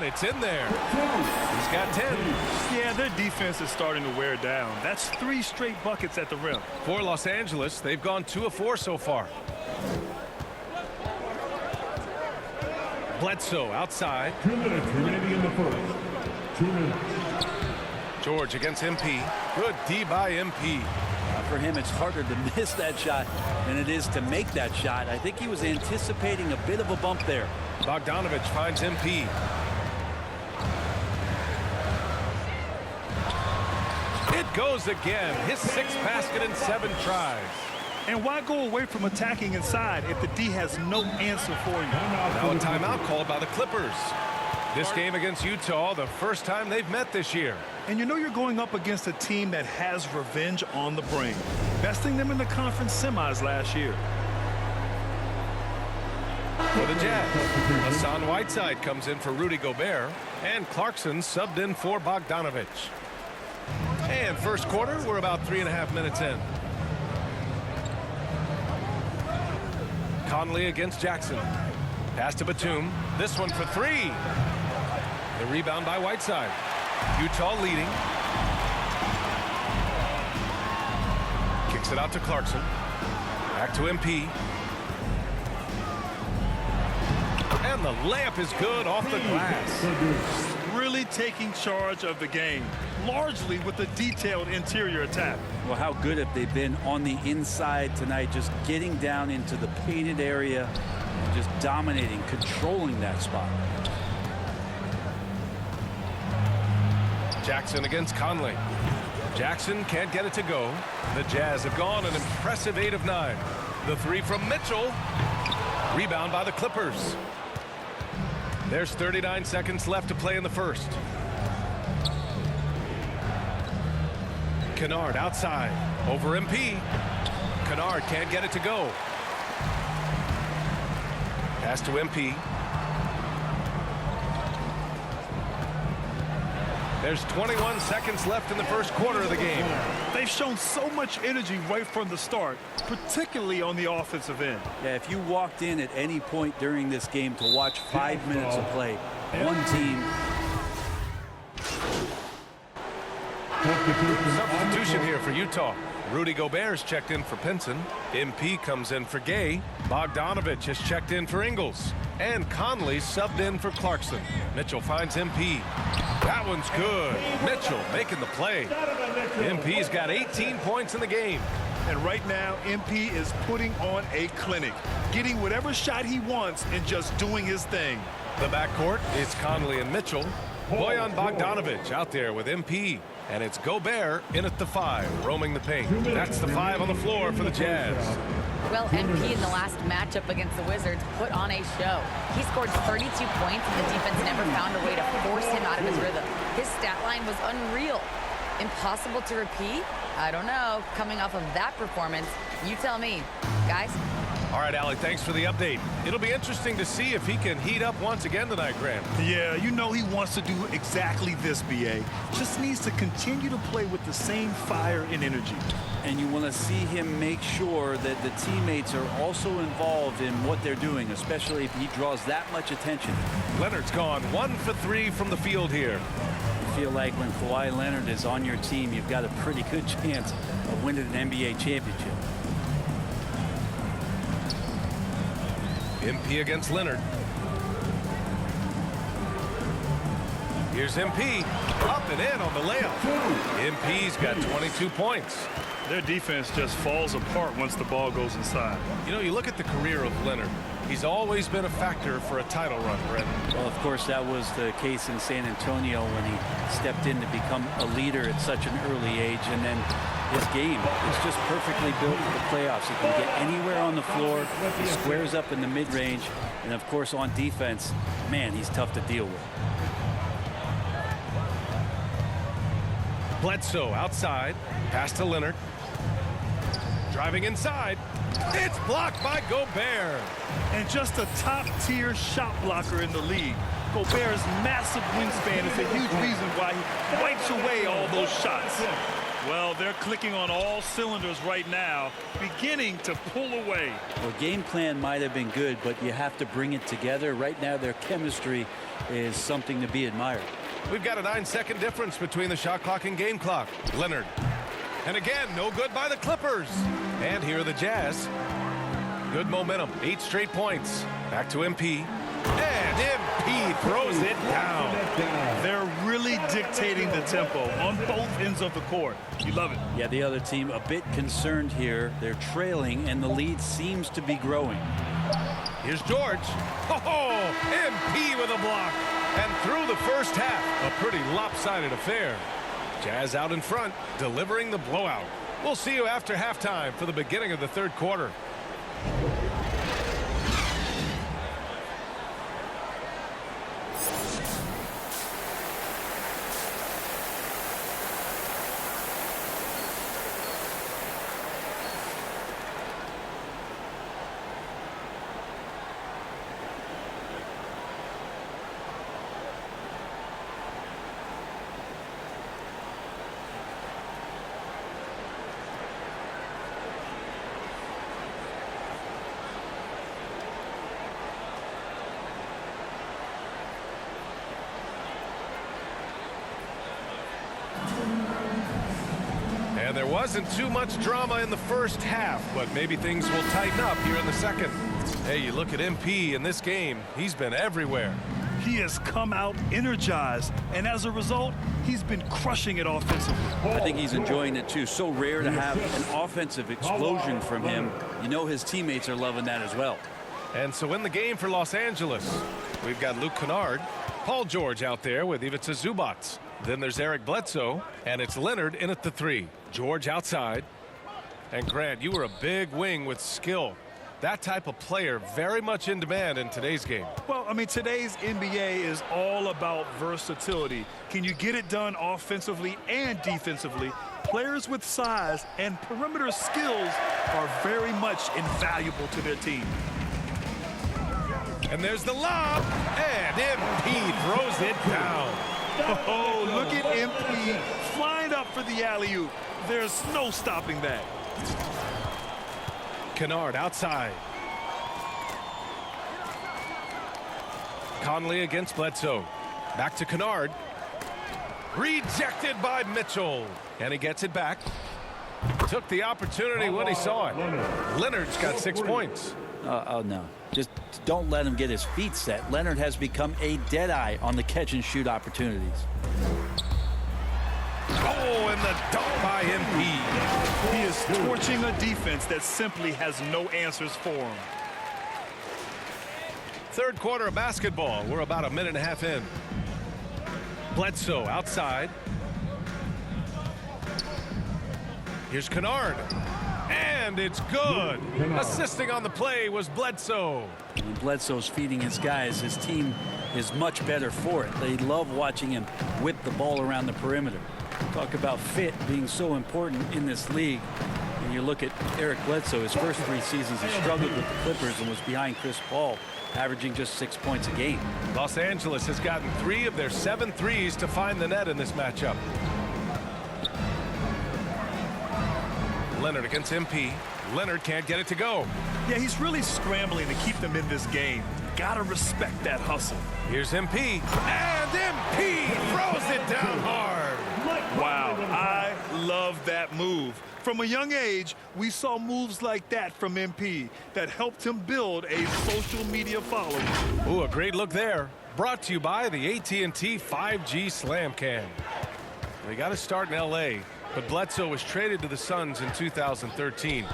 it's in there. He's got 10. Yeah, their defense is starting to wear down. That's 3 straight buckets at the rim. For Los Angeles, they've gone 2 of 4 so far. Bledsoe outside. 2 minutes remaining in the first. 2 minutes. George against MP. Good D by MP. For him, it's harder to miss that shot than it is to make that shot. I think he was anticipating a bit of a bump there. Bogdanovich finds MP. It goes again. His 6th basket in 7 tries. And why go away from attacking inside if the D has no answer for you? Now a timeout called by the Clippers. This game against Utah, the first time they've met this year. And you know you're going up against a team that has revenge on the brain, besting them in the conference semis last year. For the Jazz, Hassan Whiteside comes in for Rudy Gobert, and Clarkson subbed in for Bogdanovich. And first quarter, we're about 3.5 minutes in. Conley against Jackson. Pass to Batum. This one for 3. The rebound by Whiteside. Utah leading. Kicks it out to Clarkson. Back to MP. And the layup is good off the glass. Really taking charge of the game, largely with a detailed interior attack. Well, how good have they been on the inside tonight, just getting down into the painted area, just dominating, controlling that spot. Jackson against Conley. Jackson can't get it to go. The Jazz have gone an impressive 8 of 9. The 3 from Mitchell. Rebound by the Clippers. There's 39 seconds left to play in the first. Kennard outside. Over MP. Kennard can't get it to go. Pass to MP. There's 21 seconds left in the first quarter of the game. They've shown so much energy right from the start, particularly on the offensive end. Yeah, if you walked in at any point during this game to watch 5 minutes of play, one team. Substitution here for Utah. Rudy Gobert's checked in for Pinson. MP comes in for Gay. Bogdanovich has checked in for Ingles. And Conley subbed in for Clarkson. Mitchell finds MP. That one's good. Mitchell making the play. MP's got 18 points in the game. And right now, MP is putting on a clinic, getting whatever shot he wants and just doing his thing. The backcourt is Conley and Mitchell. Bojan Bogdanovich out there with MP. And it's Gobert in at the 5, roaming the paint. That's the 5 on the floor for the Jazz. Well, MP in the last matchup against the Wizards put on a show. He scored 32 points, and the defense never found a way to force him out of his rhythm. His stat line was unreal. Impossible to repeat? I don't know. Coming off of that performance, you tell me. Guys? All right, Allie, thanks for the update. It'll be interesting to see if he can heat up once again tonight, Grant. Yeah, you know he wants to do exactly this, B.A. Just needs to continue to play with the same fire and energy. And you want to see him make sure that the teammates are also involved in what they're doing, especially if he draws that much attention. Leonard's gone 1 for 3 from the field here. I feel like when Kawhi Leonard is on your team, you've got a pretty good chance of winning an NBA championship. MP against Leonard. Here's MP. Up and in on the layup. MP's got 22 points. Their defense just falls apart once the ball goes inside. You know, you look at the career of Leonard. He's always been a factor for a title run, Brent. Well, of course, that was the case in San Antonio when he stepped in to become a leader at such an early age. And then his game is just perfectly built for the playoffs. He can get anywhere on the floor. He squares up in the mid-range. And, of course, on defense, man, he's tough to deal with. Bledsoe outside. Pass to Leonard. Driving inside. It's blocked by Gobert. And just a top-tier shot blocker in the league. Gobert's massive wingspan is a huge reason why he wipes away all those shots. Well, they're clicking on all cylinders right now, beginning to pull away. Well, game plan might have been good, but you have to bring it together. Right now, their chemistry is something to be admired. We've got a 9-second difference between the shot clock and game clock. Leonard. And again, no good by the Clippers. And here are the Jazz. Good momentum. 8 straight points. Back to MP. And MP throws it down. They're really dictating the tempo on both ends of the court. You love it. Yeah, the other team a bit concerned here. They're trailing, and the lead seems to be growing. Here's George. Oh, MP with a block. And through the first half, a pretty lopsided affair. Jazz out in front, delivering the blowout. We'll see you after halftime for the beginning of the third quarter. And there wasn't too much drama in the first half, but maybe things will tighten up here in the second. Hey, you look at MP in this game, he's been everywhere. He has come out energized, and as a result, he's been crushing it offensively. I think he's enjoying it too. So rare to have an offensive explosion from him. You know his teammates are loving that as well. And so in the game for Los Angeles, we've got Luke Kennard, Paul George out there with Ivica Zubac. Then there's Eric Bledsoe, and it's Leonard in at the 3. George outside. And Grant, you were a big wing with skill. That type of player very much in demand in today's game. Well, I mean, today's NBA is all about versatility. Can you get it done offensively and defensively? Players with size and perimeter skills are very much invaluable to their team. And there's the lob, and MP throws it down. Oh, look at MP flying up for the alley-oop. There's no stopping that. Kennard outside. Conley against Bledsoe. Back to Kennard. Rejected by Mitchell. And he gets it back. Took the opportunity when he saw it. Leonard's got 6 points. Oh, no. Just don't let him get his feet set. Leonard has become a deadeye on the catch-and-shoot opportunities. Oh, and the dunk by MP. He is torching a defense that simply has no answers for him. Third quarter of basketball. We're about a minute and a half in. Bledsoe outside. Here's Kennard. And it's good. Assisting on the play was Bledsoe. When Bledsoe's feeding his guys, his team is much better for it. They love watching him whip the ball around the perimeter. Talk about fit being so important in this league. And you look at Eric Bledsoe, his first 3 seasons, he struggled with the Clippers and was behind Chris Paul, averaging just 6 points a game. Los Angeles has gotten 3 of their 7 threes to find the net in this matchup. Leonard against MP. Leonard can't get it to go. Yeah, he's really scrambling to keep them in this game. Gotta respect that hustle. Here's MP. And MP throws it down hard. Wow, I love that move. From a young age, we saw moves like that from MP that helped him build a social media following. Ooh, a great look there. Brought to you by the AT&T 5G Slam Cam. We got to start in L.A., but Bledsoe was traded to the Suns in 2013.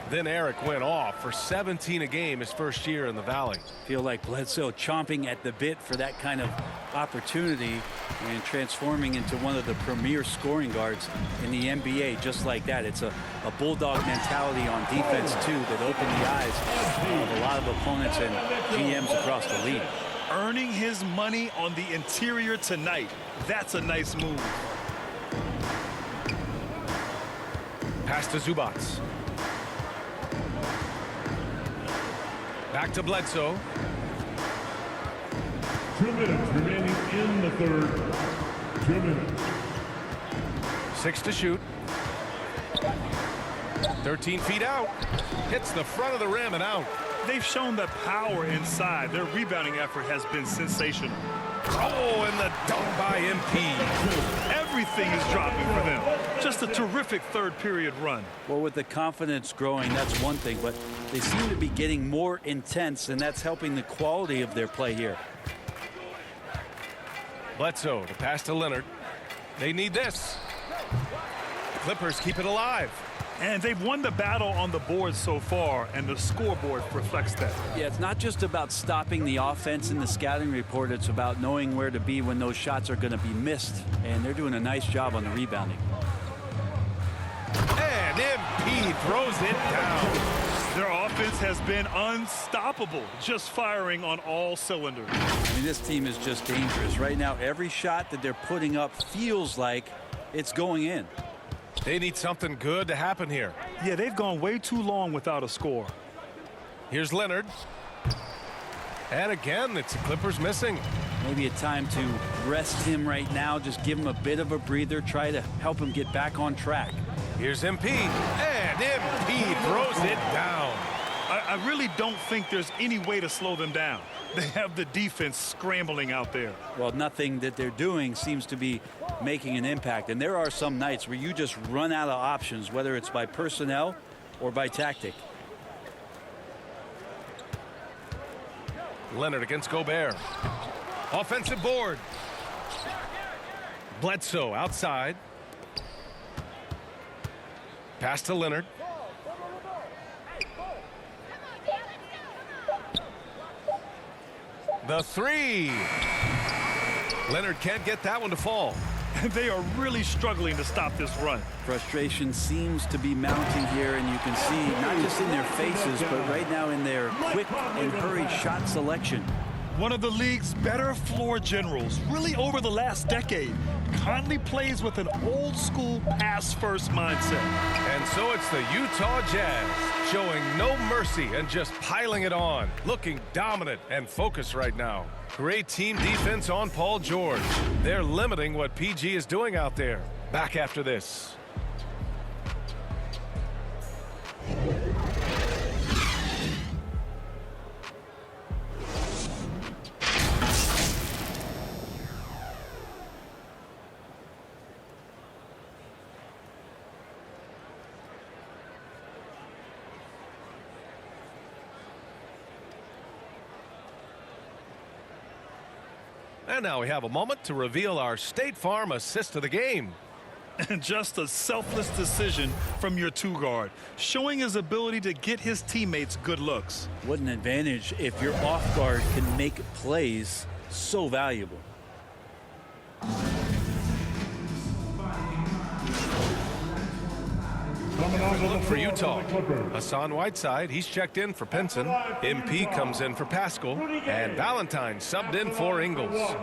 Then Eric went off for 17 a game his first year in the Valley. Feel like Bledsoe chomping at the bit for that kind of opportunity and transforming into one of the premier scoring guards in the NBA just like that. It's a bulldog mentality on defense too that opened the eyes of a lot of opponents and GMs across the league. Earning his money on the interior tonight. That's a nice move. Pass to Zubac. Back to Bledsoe. 2 minutes remaining in the third. 2 minutes. 6 to shoot. 13 feet out. Hits the front of the rim and out. They've shown that power inside. Their rebounding effort has been sensational. Oh, and the dunk by MP. Everything is dropping for them. Just a terrific third period run. Well, with the confidence growing, that's one thing, but they seem to be getting more intense, and that's helping the quality of their play here. Bledsoe to pass to Leonard. They need this. The Clippers keep it alive. And they've won the battle on the board so far, and the scoreboard reflects that. Yeah, it's not just about stopping the offense in the scouting report. It's about knowing where to be when those shots are going to be missed. And they're doing a nice job on the rebounding. And MP throws it down. Their offense has been unstoppable, just firing on all cylinders. I mean, this team is just dangerous. Right now, every shot that they're putting up feels like it's going in. They need something good to happen here. Yeah, they've gone way too long without a score. Here's Leonard. And again, it's the Clippers missing. Maybe a time to rest him right now. Just give him a bit of a breather. Try to help him get back on track. Here's MP. And MP throws it down. I really don't think there's any way to slow them down. They have the defense scrambling out there. Well, nothing that they're doing seems to be making an impact. And there are some nights where you just run out of options, whether it's by personnel or by tactic. Leonard against Gobert. Offensive board. Bledsoe outside. Pass to Leonard. The three. Leonard can't get that one to fall. They are really struggling to stop this run. Frustration seems to be mounting here, and you can see not just in their faces, but right now in their quick and hurried shot selection. One of the league's better floor generals, really over the last decade. Conley plays with an old-school pass-first mindset. And so it's the Utah Jazz showing no mercy and just piling it on, looking dominant and focused right now. Great team defense on Paul George. They're limiting what PG is doing out there. Back after this. And now we have a moment to reveal our State Farm assist of the game. And just a selfless decision from your two-guard, showing his ability to get his teammates good looks. What an advantage if your off guard can make plays so valuable. Look for Utah. Hassan Whiteside, he's checked in for Pinson. MP comes in for Pascal. And Valentine subbed in for Ingles.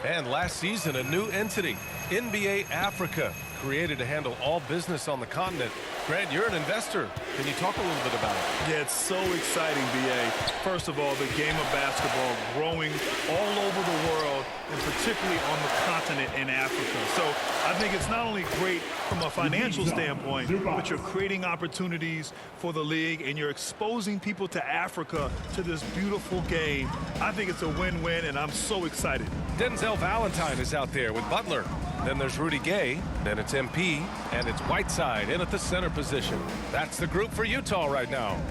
And last season, a new entity, NBA Africa, created to handle all business on the continent. Grant, you're an investor. Can you talk a little bit about it? Yeah, it's so exciting, BA. First of all, the game of basketball growing all over the world, and particularly on the continent in Africa. So I think it's not only great from a financial standpoint, but you're creating opportunities for the league, and you're exposing people to Africa to this beautiful game. I think it's a win-win, and I'm so excited. Denzel Valentine is out there with Butler. Then there's Rudy Gay, then it's MP, and it's Whiteside in at the center position. That's the group for Utah right now.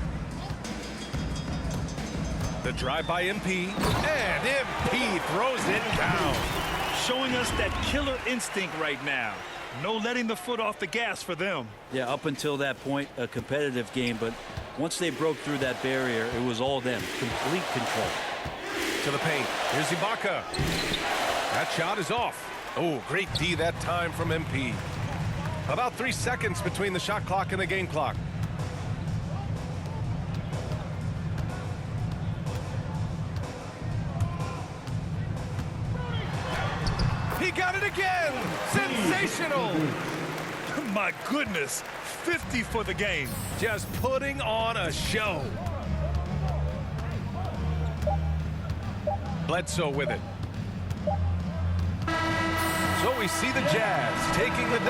The drive by MP, and MP throws it down. Showing us that killer instinct right now. No letting the foot off the gas for them. Yeah, up until that point, a competitive game, but once they broke through that barrier, it was all them. Complete control. To the paint. Here's Ibaka. That shot is off. Oh, great D that time from MP. About 3 seconds between the shot clock and the game clock. He got it again! Sensational! My goodness, 50 for the game. Just putting on a show. Bledsoe with it. So we see the Jazz taking the